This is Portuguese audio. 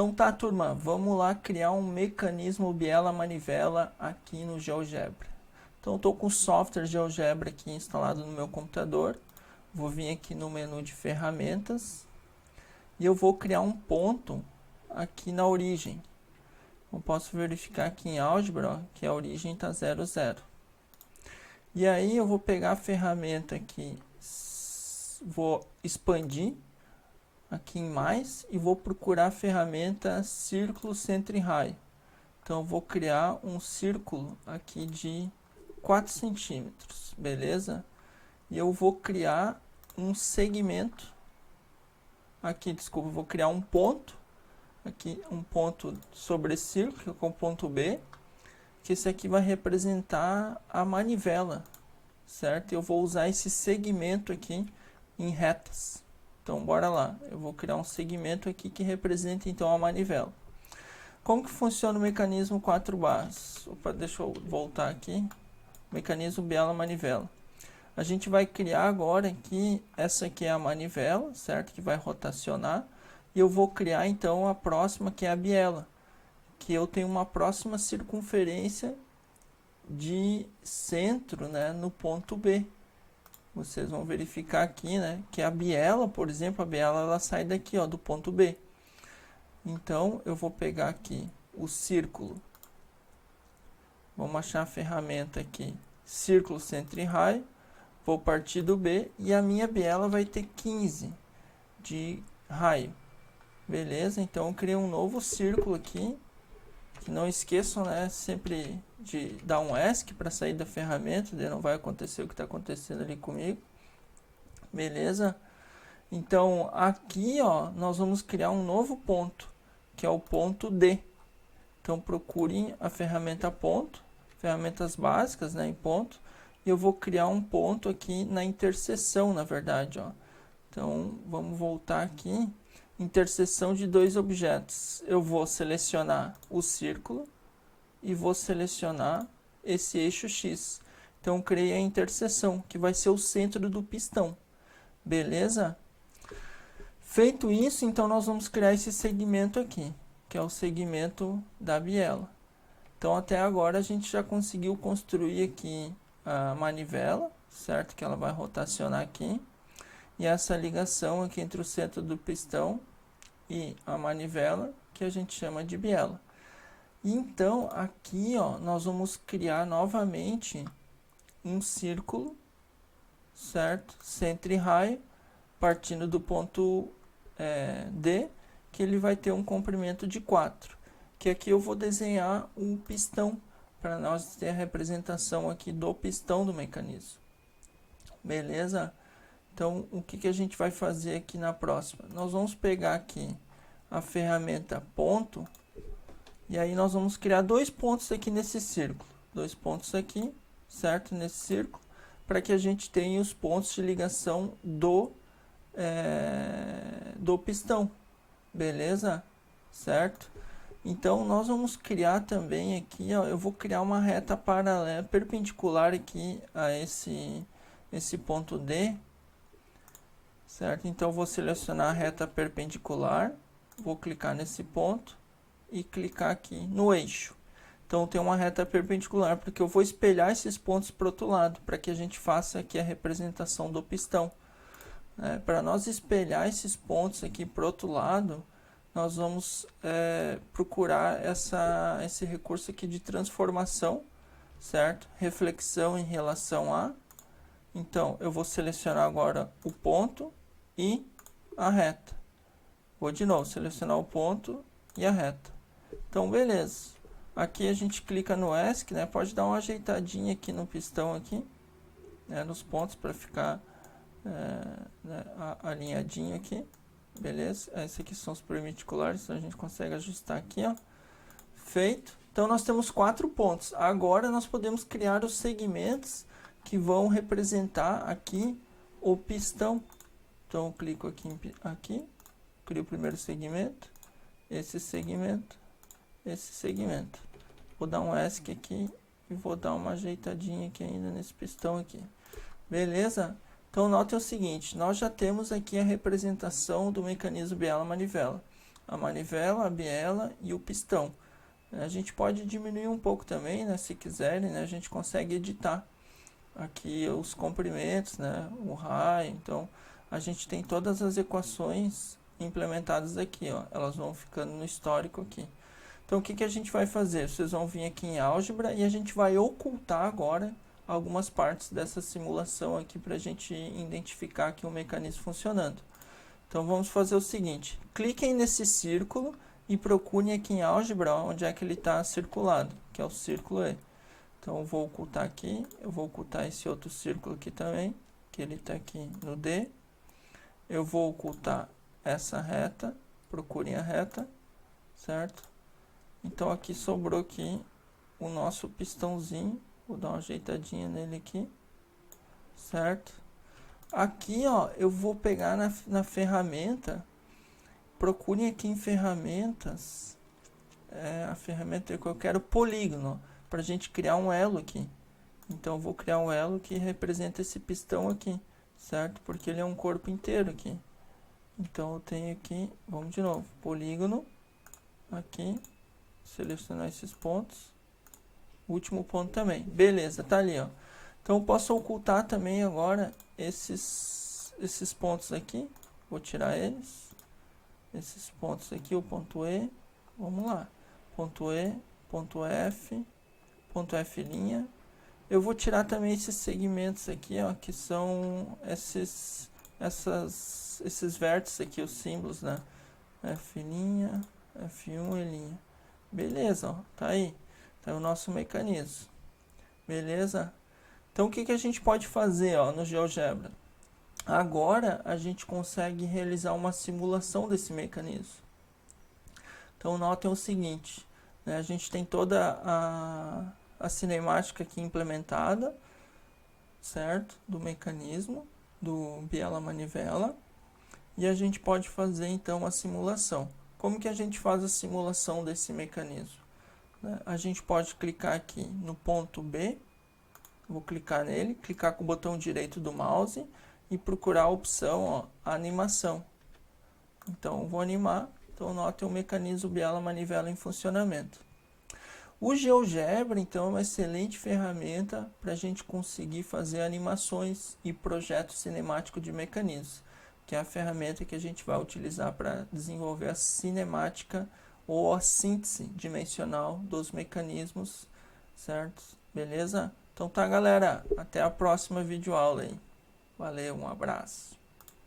Então tá, turma, vamos lá criar um mecanismo biela-manivela aqui no GeoGebra. Então eu estou com o software GeoGebra aqui instalado no meu computador. Vou vir aqui no menu de ferramentas e eu vou criar um ponto aqui na origem. Eu posso verificar aqui em álgebra, ó, que a origem está 0, 0. E aí eu vou pegar a ferramenta aqui, vou expandir aqui em mais e vou procurar a ferramenta círculo, centro e raio. Então eu vou criar um círculo aqui de 4 centímetros, beleza? E eu vou criar um segmento aqui, desculpa, eu vou criar um ponto aqui, um ponto sobre esse círculo, que é o ponto B, que esse aqui vai representar a manivela, certo? Eu vou usar esse segmento aqui em retas. Então, bora lá. Eu vou criar um segmento aqui que representa, então, a manivela. Como que funciona o mecanismo 4 barras? Opa, deixa eu voltar aqui. Mecanismo biela-manivela. A gente vai criar agora aqui, essa aqui é a manivela, certo? Que vai rotacionar. E eu vou criar, então, a próxima, que é a biela. Que eu tenho uma próxima circunferência de centro, né, no ponto B. Vocês vão verificar aqui, né, que a biela, por exemplo, a biela ela sai daqui, ó, do ponto B. Então, eu vou pegar aqui o círculo. Vamos achar a ferramenta aqui, círculo, centro e raio. Vou partir do B e a minha biela vai ter 15 de raio. Beleza? Então, eu criei um novo círculo aqui. Não esqueçam, né, sempre de dar um ESC para sair da ferramenta, daí não vai acontecer o que está acontecendo ali comigo. Beleza? Então, aqui, ó, nós vamos criar um novo ponto, que é o ponto D. Então, procurem a ferramenta ponto, ferramentas básicas, né, em ponto, e eu vou criar um ponto aqui na interseção, na verdade, ó. Então, vamos voltar aqui. Interseção de dois objetos. Eu vou selecionar o círculo e vou selecionar esse eixo X. Então, criei a interseção, que vai ser o centro do pistão. Beleza? Feito isso, então nós vamos criar esse segmento aqui, que é o segmento da biela. Então, até agora a gente já conseguiu construir aqui a manivela, certo? Que ela vai rotacionar aqui. E essa ligação aqui entre o centro do pistão e a manivela, que a gente chama de biela. E então, aqui, ó, nós vamos criar novamente um círculo, certo? Centro e raio, partindo do ponto D, que ele vai ter um comprimento de 4. Que aqui eu vou desenhar um pistão, para nós ter a representação aqui do pistão do mecanismo. Beleza? Então, o que a gente vai fazer aqui na próxima? Nós vamos pegar aqui a ferramenta ponto, e aí nós vamos criar dois pontos aqui nesse círculo. Dois pontos aqui, certo? Nesse círculo, para que a gente tenha os pontos de ligação do pistão. Beleza? Certo? Então, nós vamos criar também aqui, ó, eu vou criar uma reta paralela, perpendicular aqui a esse ponto D. Certo? Então, eu vou selecionar a reta perpendicular, vou clicar nesse ponto e clicar aqui no eixo. Então, tem uma reta perpendicular, porque eu vou espelhar esses pontos para o outro lado, para que a gente faça aqui a representação do pistão. Para nós espelhar esses pontos aqui para o outro lado, nós vamos procurar esse recurso aqui de transformação, certo? Reflexão em relação a. Então, eu vou selecionar agora o ponto e a reta. Vou de novo selecionar o ponto e a reta. Então, beleza. Aqui a gente clica no ESC, né? Pode dar uma ajeitadinha aqui no pistão aqui, né? Nos pontos para ficar né? Alinhadinho aqui. Beleza? Esses aqui são os perpendiculares, então a gente consegue ajustar aqui, ó. Feito. Então, nós temos 4 pontos. Agora, nós podemos criar os segmentos que vão representar aqui o pistão. Então, eu clico aqui, crio o primeiro segmento, esse segmento. Vou dar um ESC aqui e vou dar uma ajeitadinha aqui ainda nesse pistão aqui. Beleza? Então, notem o seguinte, nós já temos aqui a representação do mecanismo biela-manivela. a manivela, a biela e o pistão. A gente pode diminuir um pouco também, né, se quiserem, né, a gente consegue editar aqui os comprimentos, né, o raio. Então a gente tem todas as equações implementadas aqui, ó, elas vão ficando no histórico aqui. Então o que, que a gente vai fazer? Vocês vão vir aqui em álgebra e a gente vai ocultar agora algumas partes dessa simulação aqui para a gente identificar aqui o mecanismo funcionando. Então vamos fazer o seguinte, cliquem nesse círculo e procurem aqui em álgebra onde é que ele está circulado, que é o círculo E. Então eu vou ocultar aqui, eu vou ocultar esse outro círculo aqui também, que ele está aqui no D. Eu vou ocultar essa reta, procurem a reta, certo? Então aqui sobrou aqui o nosso pistãozinho, vou dar uma ajeitadinha nele aqui, certo? Aqui, ó, eu vou pegar na ferramenta, procurem aqui em ferramentas, a ferramenta que eu quero, polígono, para a gente criar um elo aqui. Então eu vou criar um elo que representa esse pistão aqui, certo? Porque ele é um corpo inteiro aqui. Então eu tenho aqui, vamos de novo, polígono, aqui, selecionar esses pontos, último ponto também, beleza, tá ali, ó. Então eu posso ocultar também agora esses pontos aqui, vou tirar eles, esses pontos aqui, o ponto E, vamos lá, ponto E, ponto F', eu vou tirar também esses segmentos aqui, ó, que são esses vértices aqui, os símbolos, né, F', F1 e', beleza, ó, tá aí, tá o nosso mecanismo, beleza? Então o que, que a gente pode fazer, ó, no GeoGebra? Agora a gente consegue realizar uma simulação desse mecanismo. Então notem o seguinte, né, a gente tem toda a cinemática aqui implementada, certo? Do mecanismo, do biela-manivela, e a gente pode fazer então a simulação. Como que a gente faz a simulação desse mecanismo? Né? A gente pode clicar aqui no ponto B, vou clicar nele, clicar com o botão direito do mouse e procurar a opção, ó, animação. Então vou animar, então notem o mecanismo biela-manivela em funcionamento. O GeoGebra, então, é uma excelente ferramenta para a gente conseguir fazer animações e projetos cinemáticos de mecanismos, que é a ferramenta que a gente vai utilizar para desenvolver a cinemática ou a síntese dimensional dos mecanismos, certo? Beleza? Então tá, galera, até a próxima videoaula aí. Valeu, um abraço.